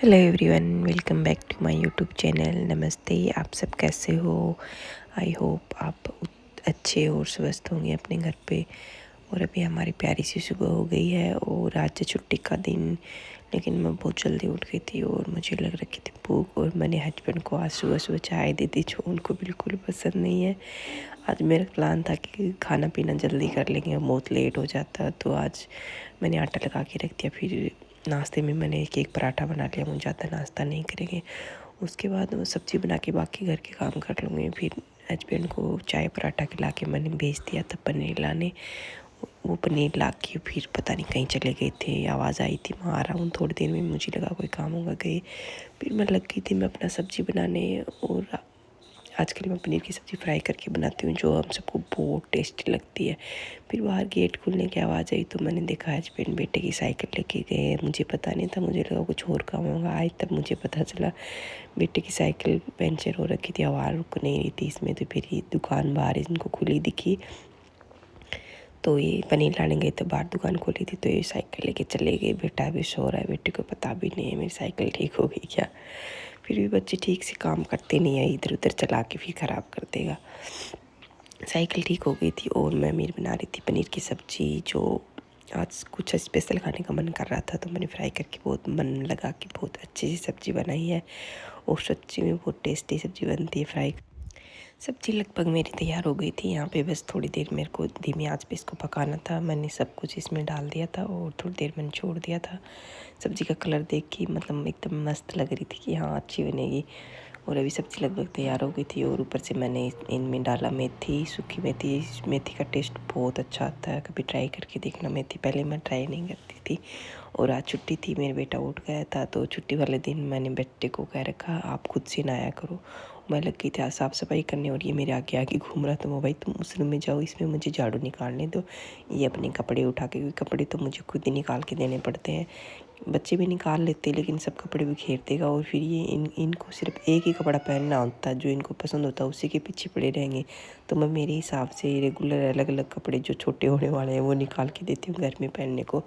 Hello everyone, welcome back to my YouTube channel. नमस्ते, आप सब कैसे हो? आई होप आप अच्छे और स्वस्थ होंगे अपने घर पे। और अभी हमारी प्यारी सी सुबह हो गई है और आज है छुट्टी का दिन, लेकिन मैं बहुत जल्दी उठ गई थी और मुझे लग रही थी भूख। और मैंने हस्बैंड को आज सुबह सुबह चाय दे दी, जो उनको बिल्कुल पसंद नहीं है। आज मेरा प्लान था कि खाना पीना जल्दी कर लेंगे, बहुत लेट हो जाता, तो आज मैंने आटा लगा के रख दिया। फिर नाश्ते में मैंने एक पराठा बना लिया, मुझे ज़्यादा नाश्ता नहीं करेंगे। उसके बाद वो सब्ज़ी बना के बाकी घर के काम कर लूँगी। फिर हस्बैंड को चाय पराठा खिला के मैंने भेज दिया था पनीर लाने। वो पनीर ला के फिर पता नहीं कहीं चले गए थे, आवाज़ आई थी मैं आ रहा हूँ थोड़ी देर में, मुझे लगा कोई काम होगा गए। फिर मैं लग गई थी मैं अपना सब्ज़ी बनाने। और आजकल मैं पनीर की सब्ज़ी फ्राई करके बनाती हूँ, जो हम सबको बहुत टेस्टी लगती है। फिर बाहर गेट खुलने की आवाज़ आई तो मैंने देखा हस्बैंड बेटे की साइकिल लेके गए। मुझे पता नहीं था, मुझे लगा कुछ और काम होगा। आज तब मुझे पता चला बेटे की साइकिल पंचर हो रखी थी, आवाज़ रुक नहीं रही थी इसमें। तो फिर ये दुकान बाहर इनको खुली दिखी, तो ये पनीर लाने गए तो बाहर दुकान खोली थी, तो ये साइकिल लेके चले गए। बेटा भी सो रहा है, बेटे को पता भी नहीं है मेरी साइकिल ठीक हो गई क्या। फिर भी बच्चे ठीक से काम करते नहीं है, इधर उधर चला के फिर ख़राब कर देगा। साइकिल ठीक हो गई थी और मैं मील बना रही थी पनीर की सब्ज़ी, जो आज कुछ स्पेशल खाने का मन कर रहा था, तो मैंने फ्राई करके बहुत मन लगा कि बहुत अच्छी सी सब्ज़ी बनाई है। और सच्ची में बहुत टेस्टी सब्ज़ी बनती है फ्राई। सब्ज़ी लगभग मेरी तैयार हो गई थी। यहाँ पे बस थोड़ी देर मेरे को धीमी आंच पे इसको पकाना था। मैंने सब कुछ इसमें डाल दिया था और थोड़ी देर मैंने छोड़ दिया था। सब्ज़ी का कलर देख के मतलब एकदम मस्त लग रही थी कि हाँ अच्छी बनेगी। और अभी सब्ज़ी लगभग तैयार हो गई थी और ऊपर से मैंने इनमें डाला मेथी, सूखी मेथी। मेथी का टेस्ट बहुत अच्छा आता है, कभी ट्राई करके देखना मेथी। पहले मैं ट्राई नहीं करती थी। और आज छुट्टी थी, मेरा बेटा उठ गया था, तो छुट्टी वाले दिन मैंने बेटे को कह रखा आप खुद से नहाया करो। मैं लग गई थी आज साफ़ सफाई करने और ये मेरे आगे आगे घूम रहा था। मैं भाई तुम उस रूम में जाओ, इसमें मुझे झाड़ू निकालने दो। ये अपने कपड़े उठा के, क्योंकि कपड़े तो मुझे खुद ही निकाल के देने पड़ते हैं। बच्चे भी निकाल लेते लेकिन सब कपड़े भी घेर देगा। और फिर ये इनको सिर्फ एक ही कपड़ा पहनना होता है, जो इनको पसंद होता है उसी के पीछे पड़े रहेंगे। तो मैं मेरे हिसाब से रेगुलर अलग अलग कपड़े जो छोटे होने वाले हैं वो निकाल के देती हूँ घर में पहनने को।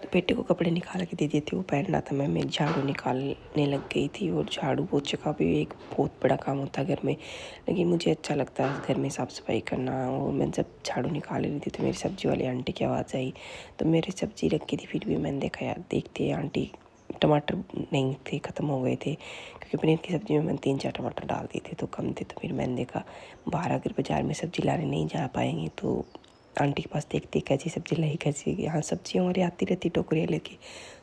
तो बेटे को कपड़े निकाल के दे दिए थे, वो पहन रहा था। मैं झाड़ू निकालने लग गई थी। और झाड़ू पोछे का भी एक बहुत बड़ा काम होता है घर में, लेकिन मुझे अच्छा लगता है घर में साफ़ सफाई करना। और मैं जब झाड़ू निकाल रही थी तो मेरी सब्ज़ी वाली आंटी की आवाज़ आई, तो मेरी सब्ज़ी रखी थी। फिर भी मैंने देखा यार देखते आंटी टमाटर नहीं थे, ख़त्म हो गए थे, क्योंकि पनीर की सब्ज़ी में मैंने 3-4 टमाटर डाल दिए थे तो कम थे। तो फिर मैंने देखा बाहर अगर बाज़ार में सब्ज़ी लाने नहीं जा पाएंगे तो आंटी के पास देखते कैसी सब्ज़ी लाई, कैसी यहाँ सब्ज़ी हमारी आती रहती टोकरियाँ लेके।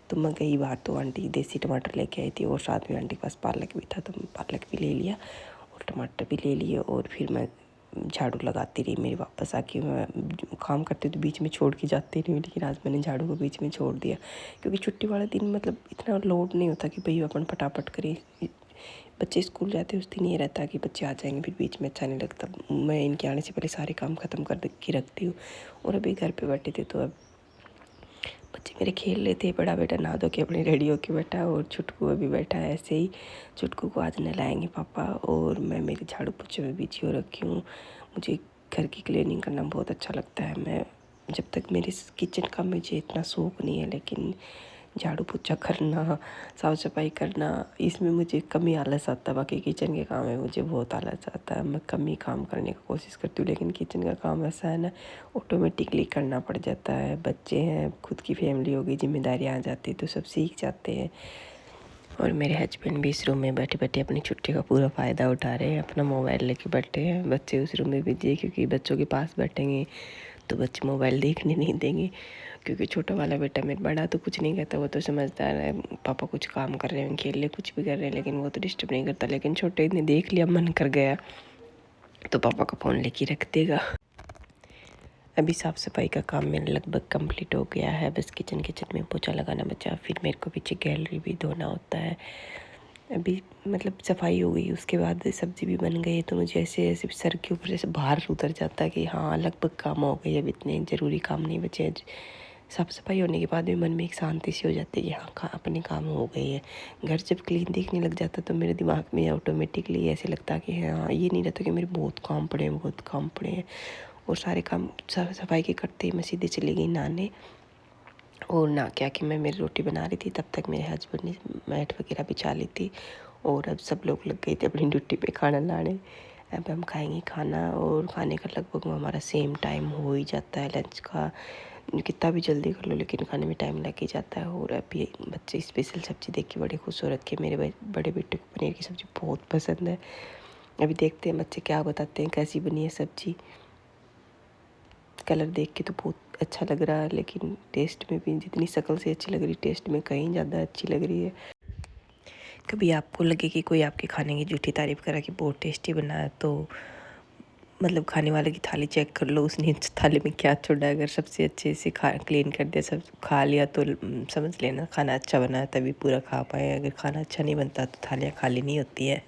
तो मैं गई बाहर तो आंटी देसी टमाटर लेके आई थी और साथ में आंटी के पास पालक भी था, तो पालक भी ले लिया और टमाटर भी ले लिए। और फिर मैं झाड़ू लगाती रही। मेरी वापस आके मैं काम करती तो बीच में छोड़ के जाती रही, लेकिन आज मैंने झाड़ू को बीच में छोड़ दिया, क्योंकि छुट्टी वाला दिन मतलब इतना लोड नहीं होता कि भाई अपन फटाफट करें। बच्चे स्कूल जाते उस दिन ये रहता है कि बच्चे आ जाएंगे, फिर बीच में अच्छा नहीं लगता। मैं इनके आने से पहले सारे काम ख़त्म कर के रखती हूँ। और अभी घर पे बैठे थे तो अब बच्चे मेरे खेल रहे थे। बड़ा बेटा नहा धो के अपनी रेडी होके बैठा और छुटकू अभी बैठा है ऐसे ही। छुटकू को आज नहलाएंगे पापा और मैं मेरे झाड़ू पोछे में बिजी हो रखी हूँ। मुझे घर की क्लीनिंग करना बहुत अच्छा लगता है। मैं जब तक मेरे किचन का मुझे इतना शौक़ नहीं है, लेकिन झाड़ू पोछा करना, साफ़ सफाई करना, इसमें मुझे कम ही आलस आता है। बाकी किचन के काम में मुझे बहुत आलस आता है, मैं कम ही काम करने की कोशिश करती हूँ। लेकिन किचन का काम ऐसा है ना, ऑटोमेटिकली करना पड़ जाता है। बच्चे हैं, खुद की फैमिली हो गई, जिम्मेदारियाँ आ जाती है तो सब सीख जाते हैं। और मेरे हस्बैंड भी इस रूम में बैठे बैठे अपनी छुट्टी का पूरा फ़ायदा उठा रहे हैं, अपना मोबाइल लेके बैठे हैं। बच्चे उस रूम में बिजी है, क्योंकि बच्चों के पास बैठेंगे तो बच्चे मोबाइल देखने नहीं देंगे। क्योंकि छोटा वाला बेटा मेरा, बड़ा तो कुछ नहीं कहता, वो तो समझदार है, पापा कुछ काम कर रहे हैं, खेल ले, कुछ भी कर रहे हैं, लेकिन वो तो डिस्टर्ब नहीं करता। लेकिन छोटे ने देख लिया, मन कर गया तो पापा का फ़ोन लेके रख देगा। अभी साफ़ सफाई का काम मेरा लगभग कंप्लीट हो गया है, बस किचन में पोछा लगाना बचा। फिर मेरे को पीछे गैलरी भी धोना होता है। अभी मतलब सफाई हो गई, उसके बाद सब्ज़ी भी बन गई, तो मुझे ऐसे ऐसे सर के ऊपर से बाहर उतर जाता है कि हाँ लगभग काम हो गई, अब इतने ज़रूरी काम नहीं बचे। साफ़ सफाई होने के बाद भी मन में एक शांति सी हो जाती है कि हाँ अपने काम हो गए हैं। घर जब क्लीन दिखने लग जाता तो मेरे दिमाग में ऑटोमेटिकली ऐसे लगता कि हाँ, ये नहीं रहता कि मेरे बहुत काम पड़े हैं, बहुत काम पड़े हैं। और सारे काम साफ़ सफाई के करते ही मैं सीधे चली गई नहाने। और ना क्या कि मैं मेरी रोटी बना रही थी, तब तक मेरे हस्बैंड ने मैट वगैरह बिछा ली थी और अब सब लोग लग गए थे अपनी ड्यूटी पे खाना लाने। अब हम खाएंगे खाना और खाने का लगभग हमारा सेम टाइम हो ही जाता है लंच का। कितना भी जल्दी कर लो लेकिन खाने में टाइम लग ही जाता है। और अभी बच्चे स्पेशल सब्ज़ी देख के बड़े खुश हो रखे। मेरे बड़े बेटे को पनीर की सब्ज़ी बहुत पसंद है। अभी देखते हैं बच्चे क्या बताते हैं कैसी बनी है सब्ज़ी। कलर देख के तो बहुत अच्छा लग रहा है लेकिन टेस्ट में भी जितनी शक्ल से अच्छी लग रही टेस्ट में कहीं ज़्यादा अच्छी लग रही है। कभी आपको लगे कि कोई आपके खाने की झूठी तारीफ़ करा कि बहुत टेस्टी बना है तो मतलब खाने वाले की थाली चेक कर लो, उसने थाली में क्या छोड़ा। अगर सबसे अच्छे से खा क्लीन कर दिया, सब खा लिया तो समझ लेना खाना अच्छा बना है, तभी पूरा खा पाए। अगर खाना अच्छा नहीं बनता तो थालियाँ खाली नहीं होती है।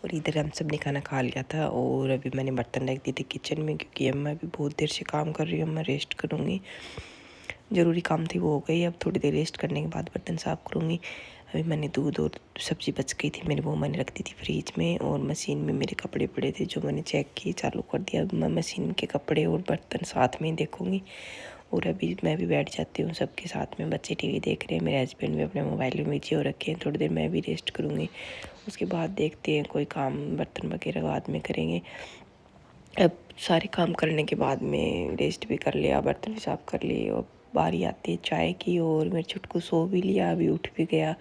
और इधर हम सब ने खाना खा लिया था और अभी मैंने बर्तन रख दिए थे किचन में क्योंकि अब मैं भी बहुत देर से काम कर रही हूँ। मैं रेस्ट करूँगी, ज़रूरी काम थी वो हो गई। अब थोड़ी देर रेस्ट करने के बाद बर्तन साफ़ करूँगी। अभी मैंने दूध और सब्ज़ी बच गई थी मैंने रख दी थी फ्रिज में। और मशीन में मेरे कपड़े पड़े थे जो मैंने चेक किए, चालू कर दिया। अब मैं मशीन के कपड़े और बर्तन साथ में ही देखूँगी। और अभी मैं भी बैठ जाती हूँ सबके साथ में। बच्चे टीवी देख रहे हैं, मेरे हस्बैंड भी अपने मोबाइल में बिजी हो रखे हैं। थोड़ी देर मैं भी रेस्ट करूँगी, उसके बाद देखते हैं कोई काम बर्तन वगैरह बाद में करेंगे। अब सारे काम करने के बाद में रेस्ट भी कर लिया, बर्तन भी साफ़ कर लिए और बारी आती है चाय की। और मेरे छुटकू सो भी लिया, अभी उठ भी गया।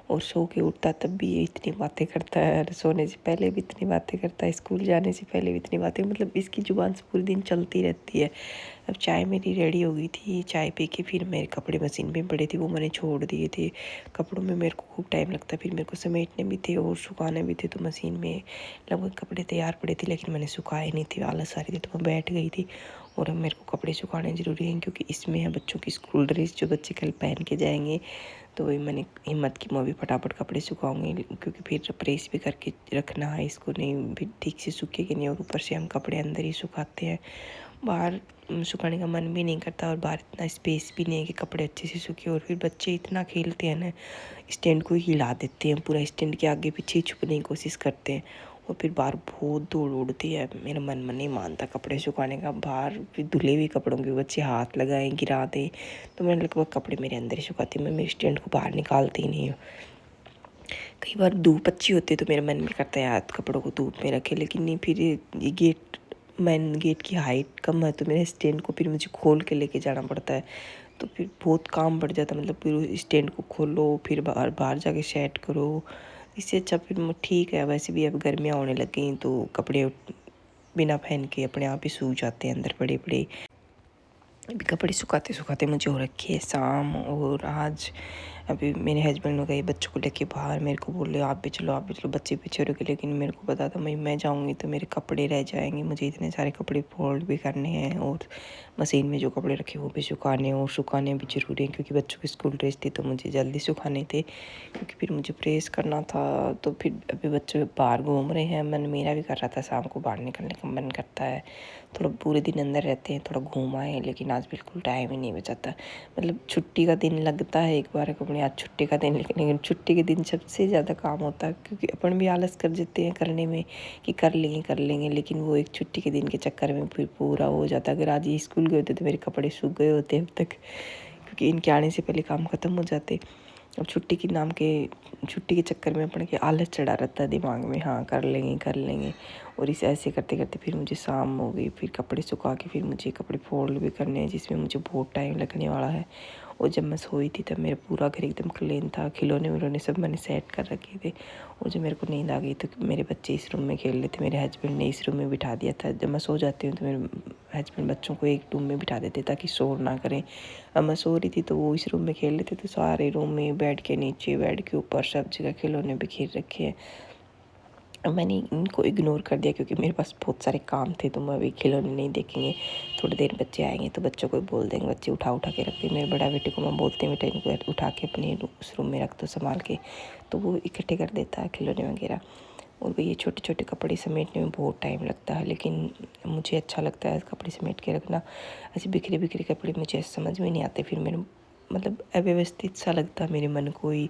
और सो के उठता तब भी ये इतनी बातें करता है, सोने से पहले भी इतनी बातें करता है, स्कूल जाने से पहले भी इतनी बातें, मतलब इसकी ज़ुबान से पूरे दिन चलती रहती है। अब चाय मेरी रेडी हो गई थी, चाय पी के फिर मेरे कपड़े मशीन में पड़े थे, वो मैंने छोड़ दिए थे। कपड़ों में मेरे को खूब टाइम लगता है, फिर मेरे को समेटने भी थे और सुखाने भी थे। तो मशीन में लगभग कपड़े तैयार पड़े थे लेकिन मैंने सुखाए नहीं थे, आलस आ रही थी तो मैं बैठ गई थी। और अब मेरे को कपड़े सुखाने ज़रूरी हैं क्योंकि इसमें है बच्चों की स्कूल ड्रेस जो बच्चे कल पहन के जाएंगे। तो वही मैंने हिम्मत की, मैं भी फटाफट कपड़े सुखाऊंगी क्योंकि फिर प्रेस भी करके रखना है इसको, नहीं भी ठीक से सूखेगी नहीं। और ऊपर से हम कपड़े अंदर ही सुखाते हैं, बाहर सुखाने का मन भी नहीं करता और बाहर इतना स्पेस भी नहीं है कि कपड़े अच्छे से सूखे। और फिर बच्चे इतना खेलते हैं ना, स्टैंड को हिला देते हैं, पूरा स्टैंड के आगे पीछे छुपने की कोशिश करते हैं। और फिर बाहर बहुत धूल उड़ती है, मेरा मन नहीं मानता कपड़े सुखाने का। बाहर फिर धुले हुए कपड़ों के बच्चे हाथ लगाएं गिरा दें, तो मैंने लगभग कपड़े मेरे अंदर ही सुखाती हूँ, मैं मेरे स्टैंड को बाहर निकालती ही नहीं हूँ। कई बार धूप अच्छी होती है तो मेरा मन भी करता है यार कपड़ों को धूप में रखे, लेकिन नहीं, फिर ये गेट की हाइट कम है तो मेरे स्टैंड को फिर मुझे खोल के लेके जाना पड़ता है। तो फिर बहुत काम बढ़ जाता है, मतलब फिर स्टैंड को खोलो, फिर बाहर बाहर जाके सेट करो। इससे अच्छा फिर ठीक है, वैसे भी अब गर्मियाँ होने लग गई तो कपड़े बिना पहन के अपने आप ही सूख जाते हैं अंदर पड़े पड़े। अभी कपड़े सुखाते सुखाते मुझे हो रखी है शाम। और आज अभी मेरे हस्बैंड हो गए बच्चों को लेके बाहर, मेरे को बोले आप भी चलो बच्चे पीछे रुके। लेकिन मेरे को पता था मैं जाऊंगी तो मेरे कपड़े रह जाएंगे, मुझे इतने सारे कपड़े फोल्ड भी करने हैं और मशीन में जो कपड़े रखे वो भी सुखाने, और सुखाने भी ज़रूरी है क्योंकि बच्चों की स्कूल ड्रेस थी तो मुझे जल्दी सुखाने थे क्योंकि फिर मुझे प्रेस करना था। तो फिर अभी बच्चे बाहर घूम रहे हैं, मन मेरा भी कर रहा था शाम को बाहर निकलने का मन करता है, थोड़ा पूरे दिन अंदर रहते हैं थोड़ा घूम आए, लेकिन आज बिल्कुल टाइम ही नहीं बचाता। मतलब छुट्टी का दिन लगता है एक बार अपने, आज छुट्टी का दिन, लेकिन छुट्टी के दिन सबसे ज़्यादा काम होता है क्योंकि अपन भी आलस कर देते हैं करने में कि कर लेंगे, लेकिन वो एक छुट्टी के दिन के चक्कर में फिर पूरा हो जाता है। अगर आज ये स्कूल गए होते तो मेरे कपड़े सूख गए होते अब तक, क्योंकि इनके आने से पहले काम ख़त्म हो जाते। अब छुट्टी के चक्कर में अपन के आलस चढ़ा रहता है दिमाग में, हाँ कर लेंगे। और इसे ऐसे करते करते फिर मुझे शाम हो गई, फिर कपड़े सुखा के फिर मुझे कपड़े फोल्ड भी करने हैं जिसमें मुझे बहुत टाइम लगने वाला है। और जब मैं सोई थी तब मेरा पूरा घर एकदम क्लीन था, खिलौने विलौने सब मैंने सेट कर रखे थे। और जब मेरे को नींद आ गई तो मेरे बच्चे इस रूम में खेल रहे थे, मेरे हस्बैंड ने इस रूम में बिठा दिया था। जब मैं सो जाती हूँ तो मेरे हस्बैंड बच्चों को एक रूम में बिठा देते ताकि शोर ना करें। अब मैं सो रही थी तो वो इस रूम में खेल रहे थे, तो सारे रूम में बेड के नीचे बेड के ऊपर सब जगह खिलौने बिखेर रखे हैं। अब मैंने इनको इग्नोर कर दिया क्योंकि मेरे पास बहुत सारे काम थे, तो मैं अभी खिलौने नहीं देखेंगे। थोड़ी देर बच्चे आएंगे तो बच्चों को बोल देंगे, बच्चे उठा के रखते हैं। मेरे बड़ा बेटे को मैं बोलती हूँ बेटा इनको उठा के अपने उस रूम में रख दो संभाल के, तो वो इकट्ठे कर देता है खिलौने वगैरह। और ये छोटे छोटे कपड़े समेटने में बहुत टाइम लगता है, लेकिन मुझे अच्छा लगता है कपड़े समेट के रखना। ऐसे बिखरे बिखरे कपड़े मुझे समझ में नहीं आते, फिर मेरे मतलब अव्यवस्थित सा लगता है मेरे मन को ही।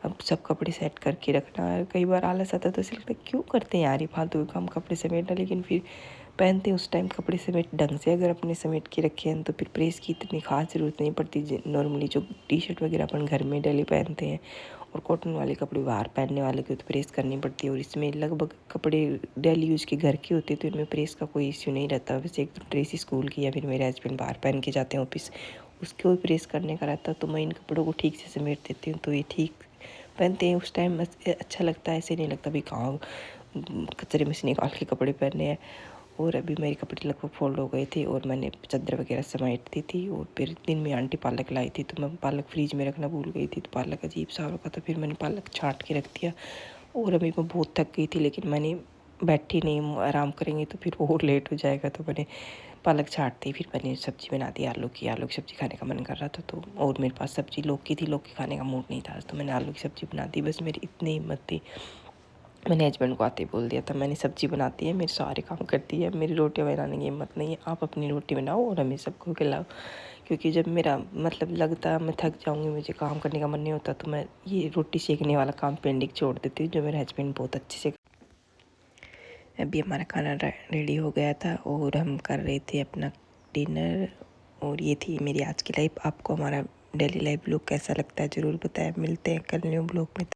अब सब कपड़े सेट करके रखना, कई बार आलस आता है तो ऐसे लगता है क्यों करते हैं यार ये फालतू का काम कपड़े समेटना। लेकिन फिर पहनते हैं उस टाइम कपड़े समेट ढंग से अगर अपने समेट के रखे हैं तो फिर प्रेस की इतनी खास ज़रूरत नहीं पड़ती। नॉर्मली जो टी शर्ट वगैरह अपन घर में डेली पहनते हैं और कॉटन वाले कपड़े बाहर पहनने वाले को तो प्रेस करनी पड़ती है। और इसमें लगभग कपड़े डेली यूज़ के घर के होते हैं तो इनमें प्रेस का कोई इश्यू नहीं रहता। वैसे एक तो ड्रेस स्कूल की या फिर मेरे हस्बैंड बाहर पहन के जाते हैं ऑफिस, उसको भी प्रेस करने का रहता तो मैं इन कपड़ों को ठीक से समेट देती हूँ तो ये ठीक पहनते हैं उस टाइम। अच्छा लगता है, ऐसे नहीं लगता भी कहाँ कचरे में से निकाल के कपड़े पहने हैं। और अभी मेरे कपड़े लगभग फोल्ड हो गए थे और मैंने चादर वगैरह समेट दी थी। और फिर दिन में आंटी पालक लाई थी तो मैं पालक फ्रीज में रखना भूल गई थी तो पालक अजीब सा रखा तो फिर मैंने पालक छाँट के रख दिया। और अभी मैं बहुत थक गई थी लेकिन मैंने बैठी नहीं, आराम करेंगे तो फिर और लेट हो जाएगा तो मैंने पालक छाँट दी। फिर मैंने सब्ज़ी बना दी आलू की सब्ज़ी खाने का मन कर रहा था तो। और मेरे पास सब्ज़ी लौकी थी, लौकी खाने का मूड नहीं था तो मैंने आलू की सब्ज़ी बना दी। बस मेरी इतनी हिम्मत थी, मैंने हस्बैंड को आते ही बोल दिया था मैंने सब्ज़ी बनाती है, मेरे सारे काम करती है, मेरी रोटी बनाने की हिम्मत नहीं है, आप अपनी रोटी बनाओ और हमें सबको खिलाओ। क्योंकि जब मेरा मतलब लगता मैं थक जाऊँगी, मुझे काम करने का मन नहीं होता तो मैं ये रोटी सेकने वाला काम पेंडिंग छोड़ देती हूँ जो मेरे हस्बैंड बहुत अच्छे से। अभी हमारा खाना रेडी हो गया था और हम कर रहे थे अपना डिनर। और ये थी मेरी आज की लाइफ। आपको हमारा डेली लाइफ ब्लॉग कैसा लगता है ज़रूर बताएं। मिलते हैं कल न्यू ब्लॉग में।